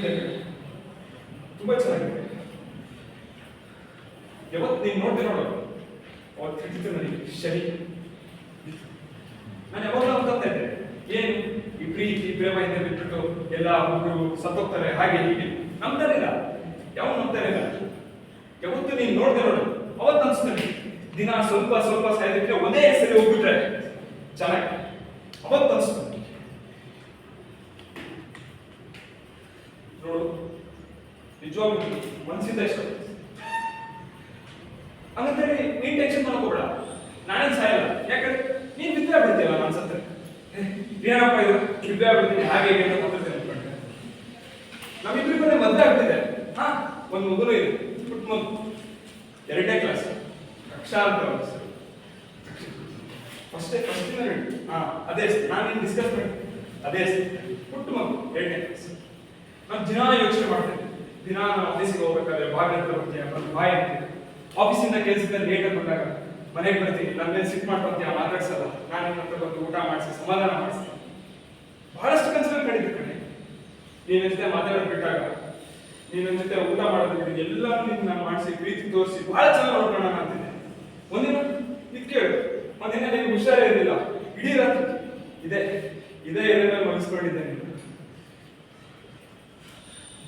ಚೆನ್ನಾಗಿದೆ, ತುಂಬಾ ಚೆನ್ನಾಗಿದೆ. ಯಾವತ್ತು ನೀನು ನೋಡ್ದೆ ನೋಡು, ಅವತ್ತು ಹಿಡಿತು ನನಗೆ ಶನಿ. ನಾನು ಯಾವಾಗಲೂ ಅನ್ಕೊತಾ ಇದ್ದೆ, ಏನು ಈ ಪ್ರೀತಿ ಪ್ರೇಮ ಇಂದ ಬಿಟ್ಬಿಟ್ಟು ಎಲ್ಲ ಹುಡುಗರು ಸತ್ತೋಗ್ತಾರೆ ಹಾಗೆ ಹೀಗೆ. ನಂಬ್ತಾನೆ ಇಲ್ಲ, ಯಾವ ನಂಬ್ತಾನೆ ಇಲ್ಲ. ಯಾವತ್ತು ನೀನು ನೋಡ್ದೆ ನೋಡು, ಅವತ್ತು ಅನ್ಸ್ತಾನೆ ದಿನ ಸ್ವಲ್ಪ ಸ್ವಲ್ಪ ಸಾಯ್ದಿದ್ರೆ ಒಂದೇ ಸರಿ ಹೋಗ್ಬಿಟ್ರೆ ಚೆನ್ನಾಗಿ, ಅವತ್ತು ಅನ್ಸ್ತಾನೆ. ನೋಡು, ನಿಜವಾಗ್ಲೂ ಮನಸ್ಸಿಂದ ಇಷ್ಟ. ಹಂಗಂತೇಳಿ ನೀನ್ ಟೆನ್ಷನ್ ಮಾಡ್ಕೋಬೇಡ, ನಾನೇನ್ ಸಾಯಲ್ಲ. ಯಾಕಂದ್ರೆ ನೀನ್ ಬಿದ್ದೇ ಬಿಡ್ತೀಯಲ್ಲ ನಾನು ಸತ್ತರೆ. ಏನಪ್ಪ ಇದು ಬಿದ್ದೇ ಬಿಡ್ತೀನಿ ಹಾಗೆ ಹೀಗೆ ಅಂತ ಕೊಟ್ಟಿರ್ತೇನೆ ಅನ್ಕೊಂಡೆ. ನಮ್ಮಿಬ್ರಿಗೆ ಬಂದ್ರೆ ಮದ್ವೆ ಆಗ್ತಿದೆ. ಹಾ, ಒಂದು ಮಗುನು ಇದೆ, ಪುಟ್ಟ ಮಗು, 2ನೇ ಕ್ಲಾಸ್, ಕಕ್ಷಾ ಅಂತ ಫಸ್ಟ್ ಹಾ ಅದೇ ನಾನೇನು ಡಿಸ್ಕಸ್ ಮಾಡಿ ಅದೇ ಪುಟ್ಟ ಮಗು 2ನೇ ಕ್ಲಾಸ್. ನಾನು ದಿನ ಯೋಚನೆ ಮಾಡ್ತೇನೆ, ದಿನ ನಾನು ಆಫೀಸಿಗೆ ಹೋಗ್ಬೇಕಾದ್ರೆ ಬಾಗಿಲ ಹತ್ರ ಬರ್ತೀಯ, ಬಂದು ಬಾಯ್ ಅಂತೀನಿ. ಆಫೀಸಿಂದ ಕೆಲಸದಿಂದ ಲೇಟಾಗಿ ಬಂದಾಗ ಮನೆಗೆ ಬರ್ತೀನಿ, ನನ್ನ ಮೇಲೆ ಸಿಟ್ ಮಾಡ್ಕೊಂತೀಯ, ಮಾತಾಡ್ಸಲ್ಲ. ನಾನು ನನ್ನ ಹತ್ರ ಬಂದು ಊಟ ಮಾಡಿಸಿ ಸಮಾಧಾನ ಮಾಡಿಸ್ತೀನಿ. ಬಹಳಷ್ಟು ಕನಸುಗಳು ಕಂಡಿದ್ದೆ ಕಣೆ. ನೀನ ಜೊತೆ ಮಾತಾಡೋದು ಬಿಟ್ಟಾಗ, ನೀನ ಜೊತೆ ಊಟ ಮಾಡೋದು ಬಿಟ್ಟು ಎಲ್ಲರೂ ನಿನ್ನ ಮಾಡಿಸಿ ಪ್ರೀತಿ ತೋರಿಸಿ ಬಹಳ ಚೆನ್ನಾಗಿ ನೋಡ್ಕೊಳ್ಳೋಣ ಅಂತಿದ್ದೆ. ಒಂದಿನ ಇದು ಕೇಳು, ಒಂದಿನ ನಿಮ್ಗೆ ಹುಷಾರೇ ಇರಲಿಲ್ಲ, ಇಡೀ ರಾತ್ರಿ ಇದೇ ಎಲೆ ಮೇಲೆ ಮನಸ್ಕೊಂಡಿದ್ದೆ. ನೀನು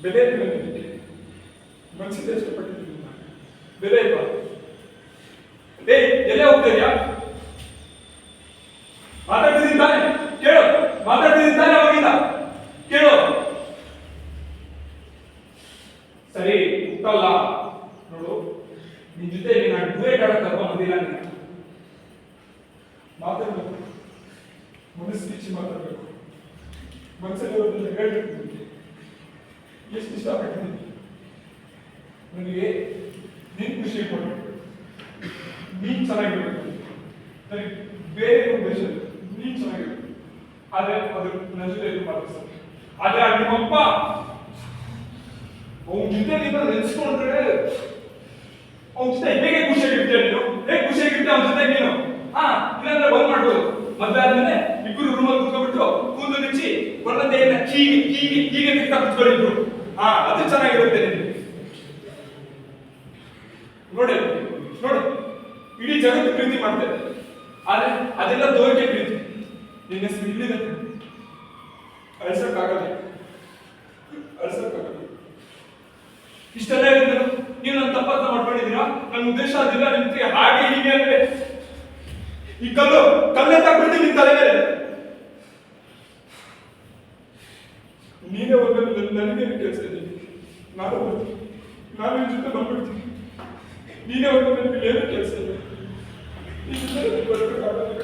ಬೆಲೆ ಮನಸ್ಸಿಂದ ಇಷ್ಟಪಟ್ಟಿದ್ದೀನಿ, ಬೆಲೆ ಇಲ್ಲ. ಎಲ್ಲೇ ಹೋಗ್ತಾ ಇದೆಯಾ? ಮಾತಾಡ್ತಿದ್ದೀನಿ ತಾನೆ, ಕೇಳು. ಮಾತಾಡ್ತಿದ್ದೀನಿ ತಾನೆ, ಅವಾಗಿಂದ ಕೇಳು. ಸರಿ ಉತ್ತಲ್ಲ ನೋಡು, ನಿನ್ ಜೊತೆ ನಾನು ಡುಯೆಟ್ ಆಡಕ್ ಕರ್ಕೊಂಡ್ ಬಂದಿಲ್ಲ. ನೀನು ಮಾತಾಡ್ಬೇಕು, ಮನಸ್ಸು ಬಿಚ್ಚಿ ಮಾತಾಡ್ಬೇಕು, ಮನಸ್ಸಲ್ಲಿ ಇರೋದನ್ನ ಹೇಳ್ಬೇಕು. ನಿಮಗೆ ಎಷ್ಟು ಇಷ್ಟಪಡ್ತೀನಿ ನನಗೆ. ನೀನ್ ಖುಷಿ ಕೊಡ್ಬೇಕು, ನೀನ್ ಚೆನ್ನಾಗಿರ್ಬೇಕು, ನನಗೆ ಬೇರೆ ಉದ್ದೇಶ ನೀನ್ ಚೆನ್ನಾಗಿರ್ಬೇಕು. ಆದ್ರೆ ಅದು ನನ್ನ ಜೊತೆ ಮಾತಾಡ್ತಾರೆ. ಆದ್ರೆ ನಿಮ್ಮಪ್ಪ ಅವನ ಜೊತೆ ನೀನು ನೆನೆಸ್ಕೊಂಡ್ರೆ ಅವನ ಜೊತೆ ಹೇಗೆ ಖುಷಿಯಾಗಿರ್ತೀಯ ನೀನು? ಹೇಗೆ ಖುಷಿಯಾಗಿರ್ತೀಯ ಅವನ ಜೊತೆ ನೀನು? ಹಾ, ಇಲ್ಲಾಂದ್ರೆ ಬಂದ್ ಮಾಡ್ಬೋದು. ಮದ್ವೆ ಆದ್ಮೇಲೆ ಇಬ್ಬರು ರೂಮಲ್ಲಿ ಕುತ್ಕೊಬಿಟ್ಟು ಕೂದಲು ಬಿಚ್ಚಿ ಒಳ್ಳೆದೆಯನ್ನ ಹೀಗೆ ಹೀಗೆ ಹೀಗೆ ತಿಕ್ತಾ ಕುತ್ಕೊಂಡಿದ್ರು. ಹಾ, ಅದು ಚೆನ್ನಾಗಿರುತ್ತೆ ನಿನ್ಗೆ. ನೋಡು, ಇಡೀ ಜಗತ್ತು ಪ್ರೀತಿ ಮಾಡ್ತೇವೆ, ಆದ್ರೆ ಅದೆಲ್ಲ ದೋರಿಕೆ ಪ್ರೀತಿ. ನಿನ್ನ ಹೆಸರು ಇಲ್ಲಿದೆ, ಅಳ್ಸಕ್ಕಾಗಲ್ಲ. ಇಷ್ಟೆಲ್ಲ ಹೇಳಿದ್ರು ನೀವು ನನ್ನ ತಪ್ಪತ್ತ ಮಾಡ್ಕೊಂಡಿದ್ದೀರಾ? ನನ್ನ ಉದ್ದೇಶ ಅದಿಲ್ಲ. ನಿಮ್ಗೆ ಹಾಗೆ ಹೀಗೆ ಅಂದ್ರೆ ಈ ಕಲ್ಲೇ ತಗೊಂಡ್ಬಿಡ್ತೀನಿ ನಿನ್ ತಲೆ ಮೇಲೆ. ನೀನೇ ಹೋದ್ರೆ ನನಗೇನು ಕೆಲಸ ಇದೆ? ನಾನು ನಿನ್ ಜೊತೆ ಬಂದ್ಬಿಡ್ತೀನಿ. ನೀನೇ ಹೋದ್ರೆ ನನಗೆ ಏನು ಕೆಲಸ ಇಲ್ಲ. ಈ ಜೊತೆ ಬರ್ಬೇಕಾಗಲ್ಲ.